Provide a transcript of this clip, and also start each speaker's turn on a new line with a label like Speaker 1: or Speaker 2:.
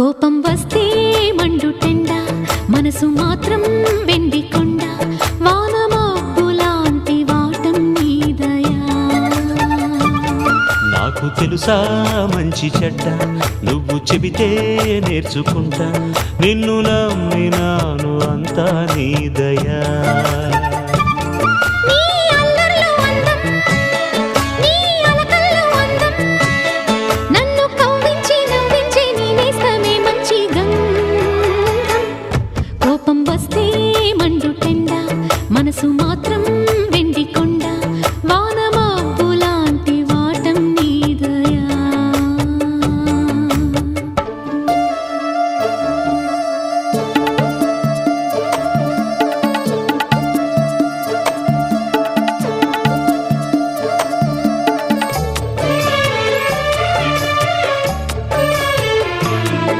Speaker 1: కోపం వస్తే మండుటెండ మనసు మాత్రం వెండి కొండ వానమబ్బులాంటి వాటం నీదయా
Speaker 2: నాకు తెలుసా మంచి చెడ్డ నువ్వు చెబితే నేర్చుకుంటా నిన్ను నమ్మినాను అంతా నీదయా